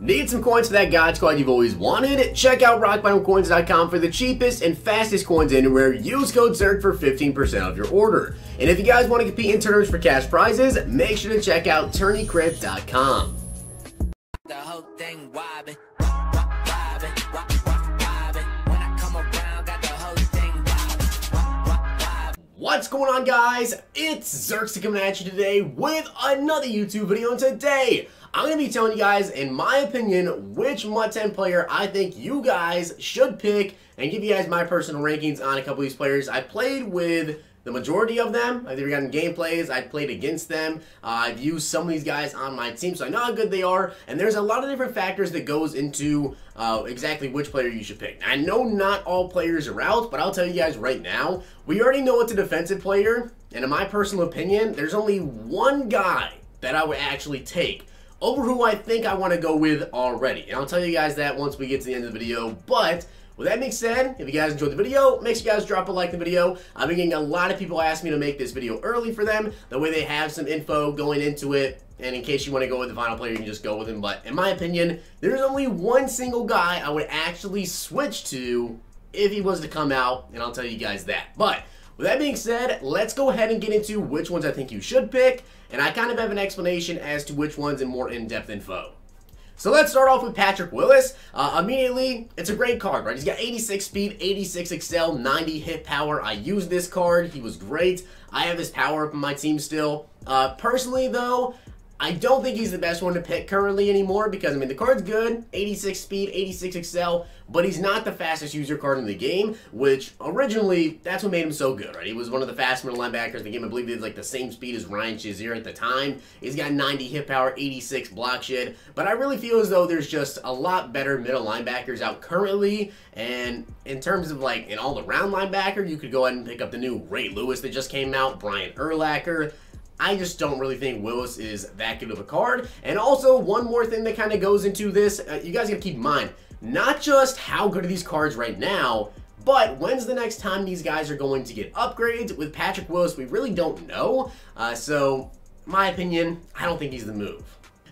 Need some coins for that God Squad you've always wanted? Check out rockbottomcoins.com for the cheapest and fastest coins anywhere. Use code Zirksee for 15% off your order. And if you guys want to compete in tournaments for cash prizes, make sure to check out tourneycrypt.com. The whole thing wobbin'. What's going on, guys? It's Zirksee coming at you today with another YouTube video, and today I'm going to be telling you guys, in my opinion, which MUT 10 player I think you guys should pick and give you guys my personal rankings on a couple of these players. I played with the majority of them. I've either gotten gameplays, I played against them. I've used some of these guys on my team, so I know how good they are. And there's a lot of different factors that goes into exactly which player you should pick. Now, I know not all players are out, but I'll tell you guys right now, we already know it's a defensive player. And in my personal opinion, there's only one guy that I would actually take over who I think I want to go with already. And I'll tell you guys that once we get to the end of the video. But with that being said, if you guys enjoyed the video, make sure you guys drop a like on the video. I've been getting a lot of people ask me to make this video early for them. That way they have some info going into it. And in case you want to go with the final player, you can just go with him. But in my opinion, there's only one single guy I would actually switch to if he was to come out. And I'll tell you guys that. But with that being said, let's go ahead and get into which ones I think you should pick. And I kind of have an explanation as to which ones and more in-depth info. So let's start off with Patrick Willis. Immediately, it's a great card, right? He's got 86 speed, 86 excel, 90 hit power. I used this card. He was great. I have his power up in my team still. Personally, though, I don't think he's the best one to pick currently anymore because, I mean, the card's good, 86 speed, 86 excel, but he's not the fastest user card in the game, which originally, that's what made him so good, right? He was one of the fastest middle linebackers in the game. I believe he had like the same speed as Ryan Shazier at the time. He's got 90 hit power, 86 block shed, but I really feel as though there's just a lot better middle linebackers out currently, and in terms of like an all-around linebacker, you could go ahead and pick up the new Ray Lewis that just came out, Brian Urlacher. I just don't really think Willis is that good of a card. And also, one more thing that kind of goes into this, you guys got to keep in mind, not just how good are these cards right now, but when's the next time these guys are going to get upgrades? With Patrick Willis, we really don't know. So, my opinion, I don't think he's the move.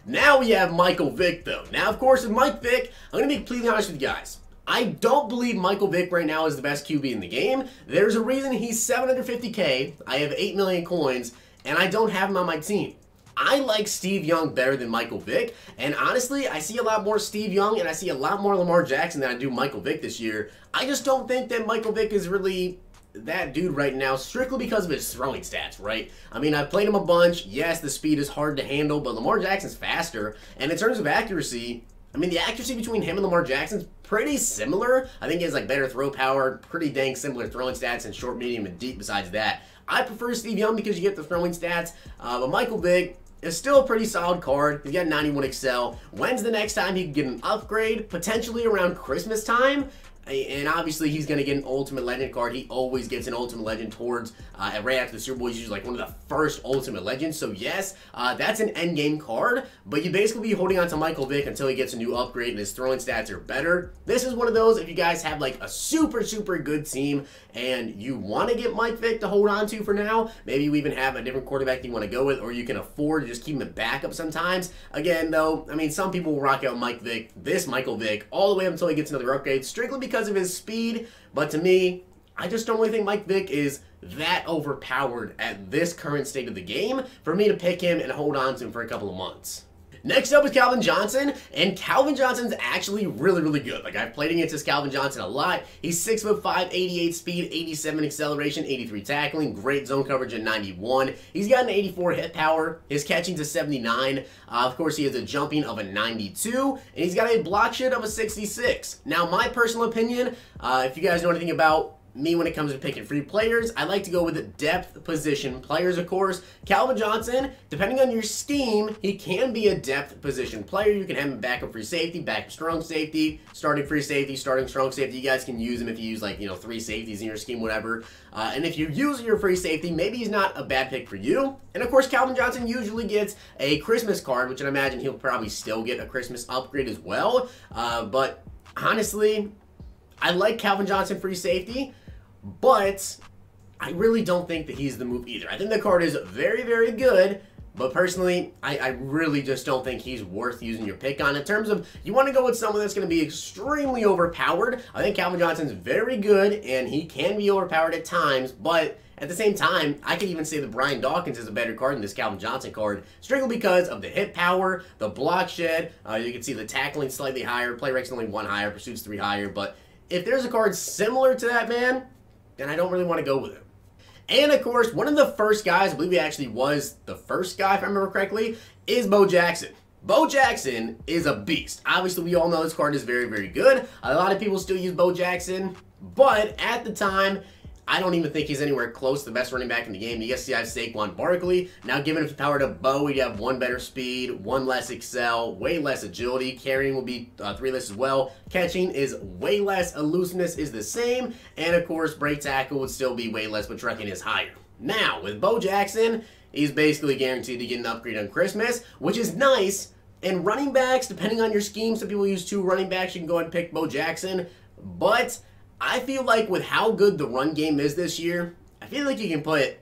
Now we have Michael Vick, though. Now, of course, with Mike Vick, I'm going to be completely honest with you guys. I don't believe Michael Vick right now is the best QB in the game. There's a reason he's 750K. I have 8 million coins. And I don't have him on my team. I like Steve Young better than Michael Vick. And honestly, I see a lot more Steve Young and I see a lot more Lamar Jackson than I do Michael Vick this year. I just don't think that Michael Vick is really that dude right now, strictly because of his throwing stats, right? I mean, I've played him a bunch. Yes, the speed is hard to handle, but Lamar Jackson's faster. And in terms of accuracy, I mean, the accuracy between him and Lamar Jackson's pretty similar. I think he has like better throw power, pretty dang similar throwing stats, and short, medium, and deep besides that. I prefer Steve Young because you get the throwing stats, but Michael Vick is still a pretty solid card. He's got 91 excel. When's the next time he can get an upgrade? Potentially around Christmas time. And obviously, he's going to get an Ultimate Legend card. He always gets an Ultimate Legend towards, right after the Super Bowl. He's usually like one of the first Ultimate Legends. So yes, that's an endgame card. But you basically be holding on to Michael Vick until he gets a new upgrade and his throwing stats are better. This is one of those, if you guys have like a super, super good team and you want to get Mike Vick to hold on to for now, maybe you even have a different quarterback that you want to go with, or you can afford to just keep him in backup sometimes. Again, though, I mean, some people will rock out Mike Vick, this Michael Vick, all the way up until he gets another upgrade, strictly because of his speed. But to me, I just don't really think Mike Vick is that overpowered at this current state of the game for me to pick him and hold on to him for a couple of months. Next up is Calvin Johnson, and Calvin Johnson's actually really, really good. Like, I've played against this Calvin Johnson a lot. He's 6'5", 88 speed, 87 acceleration, 83 tackling, great zone coverage at 91. He's got an 84 hit power. His catching's a 79. Of course, he has a jumping of a 92, and he's got a block shed of a 66. Now, my personal opinion, if you guys know anything about me when it comes to picking free players, I like to go with depth position players, of course. Calvin Johnson, depending on your scheme, he can be a depth position player. You can have him backup free safety, backup strong safety, starting free safety, starting strong safety. You guys can use him if you use, like, you know, 3 safeties in your scheme, whatever. And if you use your free safety, maybe he's not a bad pick for you. And of course, Calvin Johnson usually gets a Christmas card, which I imagine he'll probably still get a Christmas upgrade as well. But honestly, I like Calvin Johnson free safety, but I really don't think that he's the move either. I think the card is very, very good, But personally, I really just don't think he's worth using your pick on. In terms of, you want to go with someone that's going to be extremely overpowered. I think Calvin Johnson's very good, and he can be overpowered at times, but at the same time, I could even say that Brian Dawkins is a better card than this Calvin Johnson card, strictly because of the hit power, the block shed. You can see the tackling slightly higher, play rate's only 1 higher, pursuit's 3 higher, but if there's a card similar to that, man, then I don't really want to go with it. And, of course, one of the first guys, I believe he actually was the first guy, if I remember correctly, is Bo Jackson. Bo Jackson is a beast. Obviously, we all know this card is very, very good. A lot of people still use Bo Jackson, but at the time, I don't even think he's anywhere close to the best running back in the game. You guys see I have Saquon Barkley. Now, given the power to Bo, he'd have 1 better speed, 1 less excel, way less agility. Carrying will be 3 less as well. Catching is way less. Elusiveness is the same. And, of course, break tackle would still be way less, but trucking is higher. Now, with Bo Jackson, he's basically guaranteed to get an upgrade on Christmas, which is nice. And running backs, depending on your scheme, some people use 2 running backs. You can go ahead and pick Bo Jackson. But I feel like with how good the run game is this year, I feel like you can put,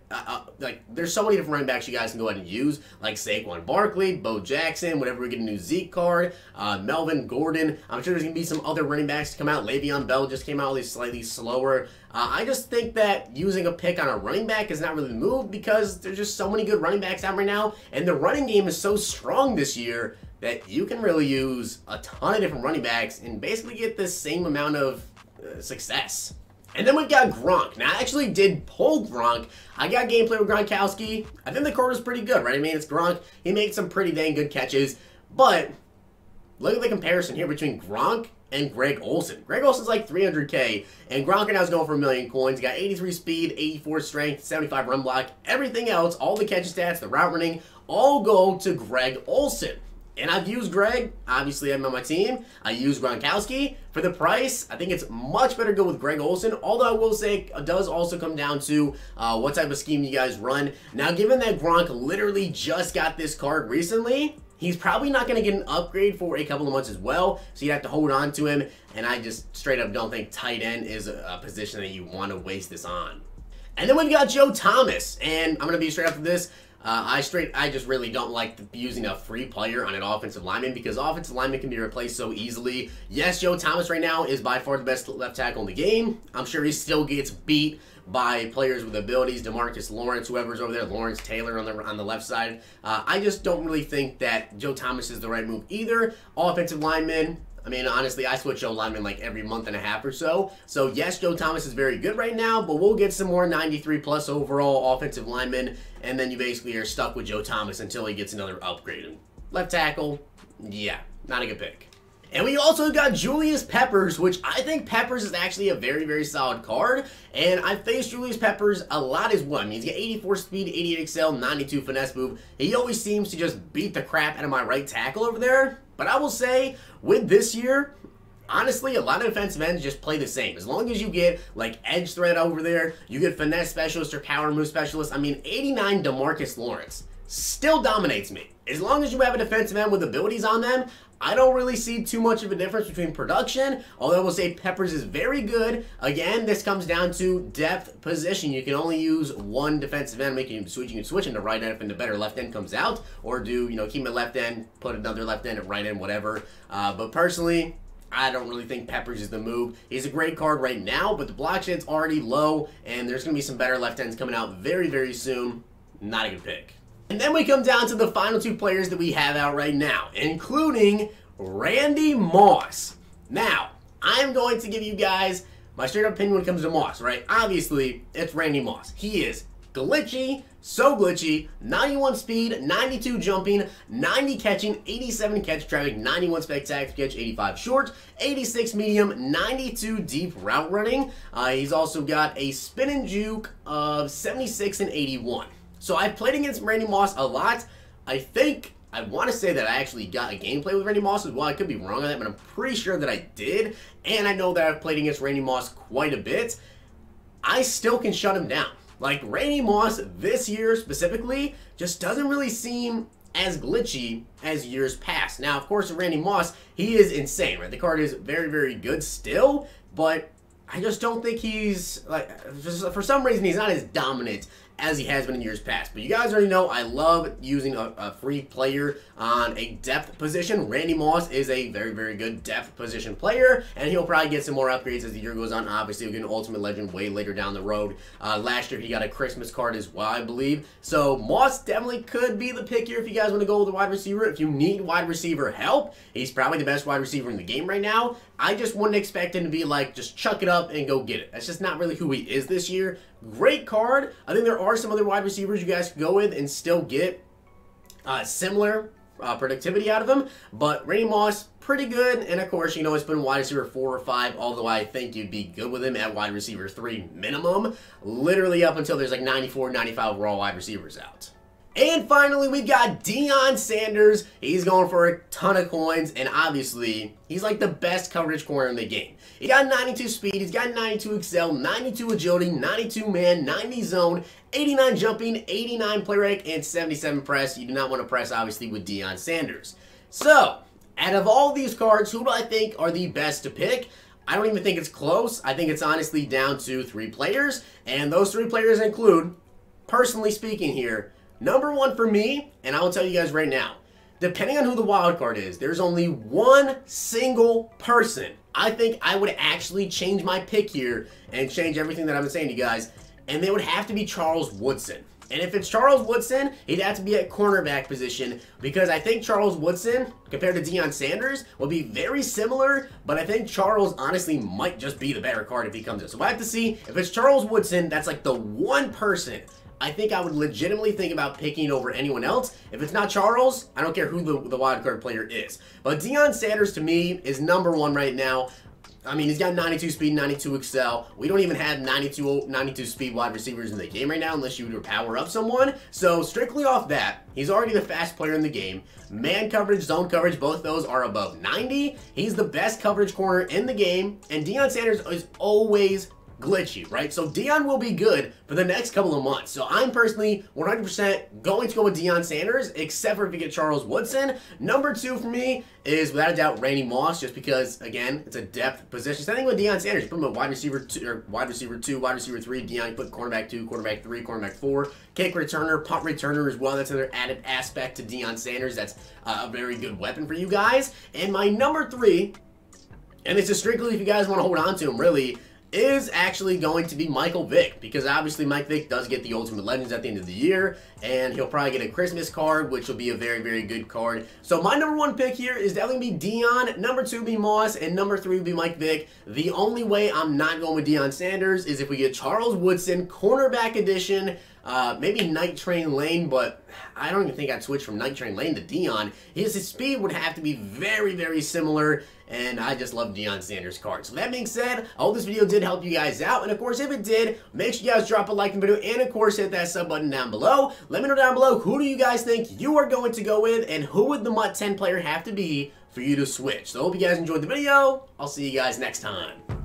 there's so many different running backs you guys can go ahead and use, like Saquon Barkley, Bo Jackson, whenever we get a new Zeke card, Melvin Gordon. I'm sure there's going to be some other running backs to come out. Le'Veon Bell just came out, he's slightly slower. I just think that using a pick on a running back is not really the move because there's just so many good running backs out right now, and the running game is so strong this year that you can really use a ton of different running backs and basically get the same amount of success. And then we've got Gronk. Now, I actually did pull Gronk. I got gameplay with Gronkowski. I think the card is pretty good, right? I mean, it's Gronk. He made some pretty dang good catches. But look at the comparison here between Gronk and Greg Olsen. Greg Olsen's like 300K, and Gronk right now is going for 1,000,000 coins. He got 83 speed, 84 strength, 75 run block. Everything else, all the catch stats, the route running, all go to Greg Olsen. And I've used Greg. Obviously, I'm on my team. I use Gronkowski. For the price, I think it's much better to go with Greg Olsen. Although I will say it does also come down to what type of scheme you guys run. Now, given that Gronk literally just got this card recently, he's probably not going to get an upgrade for a couple of months as well. So you have to hold on to him. And I just straight up don't think tight end is a position that you want to waste this on. And then we've got Joe Thomas. And I'm going to be straight after this. I just really don't like using a free player on an offensive lineman because offensive linemen can be replaced so easily. Yes, Joe Thomas right now is by far the best left tackle in the game. I'm sure he still gets beat by players with abilities, DeMarcus Lawrence, whoever's over there, Lawrence Taylor on the left side. I just don't really think that Joe Thomas is the right move either. Offensive lineman, I mean, honestly, I switch Joe lineman like every month and a half or so. So, yes, Joe Thomas is very good right now, but we'll get some more 93-plus overall offensive linemen, and then you basically are stuck with Joe Thomas until he gets another upgrade. Left tackle, yeah, not a good pick. And we also got Julius Peppers, which I think Peppers is actually a very, very solid card. And I've faced Julius Peppers a lot as well. I mean, he's got 84 speed, 88 excel, 92 finesse move. He always seems to just beat the crap out of my right tackle over there. But I will say, with this year, honestly, a lot of defensive ends just play the same. As long as you get, like, edge threat over there, you get finesse specialist or power move specialist. I mean, 89 DeMarcus Lawrence still dominates me. As long as you have a defensive end with abilities on them, I don't really see too much of a difference between production, although I will say Peppers is very good. Again, this comes down to depth position. You can only use one defensive end. You can switch into right end if the better left end comes out, or do, keep it left end, put another left end at right end, whatever. But personally, I don't really think Peppers is the move. He's a great card right now, but the block shed's already low, and there's going to be some better left ends coming out very, very soon. Not a good pick. And then we come down to the final 2 players that we have out right now, including Randy Moss. Now, I'm going to give you guys my straight up opinion when it comes to Moss, right? Obviously, it's Randy Moss. He is glitchy, so glitchy, 91 speed, 92 jumping, 90 catching, 87 catch traffic, 91 spectacular catch, 85 short, 86 medium, 92 deep route running. He's also got a spin and juke of 76 and 81. So I've played against Randy Moss a lot. I want to say that I actually got a gameplay with Randy Moss as well. I could be wrong on that, but I'm pretty sure that I did. And I know that I've played against Randy Moss quite a bit. I still can shut him down. Like, Randy Moss this year specifically just doesn't really seem as glitchy as years past. Now, of course, with Randy Moss, he is insane, right? The card is very, very good still, but I just don't think he's, like, for some reason, he's not as dominant as he has been in years past. But you guys already know I love using a free player on a depth position. Randy Moss is a very, very good depth position player, and he'll probably get some more upgrades as the year goes on. Obviously, he'll get an Ultimate Legend way later down the road. Last year, he got a Christmas card as well, I believe. So Moss definitely could be the pick here if you guys want to go with a wide receiver. If you need wide receiver help, he's probably the best wide receiver in the game right now. I just wouldn't expect him to be like, just chuck it up and go get it. That's just not really who he is this year. Great card. I think there are some other wide receivers you guys could go with and still get similar productivity out of him. But Randy Moss, pretty good. And of course, you know, he's been wide receiver 4 or 5, although I think you'd be good with him at wide receiver 3 minimum. Literally up until there's like 94, 95 raw wide receivers out. And finally, we've got Deion Sanders. He's going for a ton of coins, and obviously, he's like the best coverage corner in the game. He got 92 speed, he's got 92 excel, 92 agility, 92 man, 90 zone, 89 jumping, 89 play rate, and 77 press. You do not want to press, obviously, with Deion Sanders. So, out of all these cards, who do I think are the best to pick? I don't even think it's close. I think it's honestly down to 3 players, and those 3 players include, personally speaking here, number 1 for me, and I will tell you guys right now, depending on who the wild card is, there's only one single person I think I would actually change my pick here and change everything that I've been saying to you guys, and they would have to be Charles Woodson. And if it's Charles Woodson, he'd have to be at cornerback position, because I think Charles Woodson, compared to Deion Sanders, will be very similar, but I think Charles honestly might just be the better card if he comes in. So I have to see, if it's Charles Woodson, that's like the one person I think I would legitimately think about picking over anyone else. If it's not Charles, I don't care who the wild card player is. But Deion Sanders, to me, is number 1 right now. I mean, he's got 92 speed, 92 excel. We don't even have 92 speed wide receivers in the game right now unless you would power up someone. So strictly off that, he's already the fast player in the game. Man coverage, zone coverage, both those are above 90. He's the best coverage corner in the game. And Deion Sanders is always glitchy, right? So Deion will be good for the next couple of months. So I'm personally 100% going to go with Deion Sanders, except for if you get Charles Woodson. Number 2 for me is, without a doubt, Randy Moss, just because, again, it's a depth position. Same thing with Deion Sanders. You put him at wide receiver 2, wide receiver 3. Deion, you put cornerback 2, cornerback 3, cornerback 4. Kick returner, punt returner as well. That's another added aspect to Deion Sanders. That's a very good weapon for you guys. And my number 3, and it's just strictly if you guys want to hold on to him, really, is actually going to be Michael Vick, because obviously Mike Vick does get the Ultimate Legends at the end of the year, and he'll probably get a Christmas card, which will be a very, very good card. So my number 1 pick here is definitely be Deion, number 2 be Moss, and number 3 would be Mike Vick. The only way I'm not going with Deion Sanders is if we get Charles Woodson, cornerback edition, maybe Night Train Lane, but I don't even think I'd switch from Night Train Lane to Deion. His speed would have to be very, very similar, and I just love Deion Sanders' card. So that being said, I hope this video did help you guys out, and of course, if it did, make sure you guys drop a like in the video, and of course, hit that sub button down below. Let me know down below, who do you guys think you are going to go with, and who would the MUT 10 player have to be for you to switch? So I hope you guys enjoyed the video. I'll see you guys next time.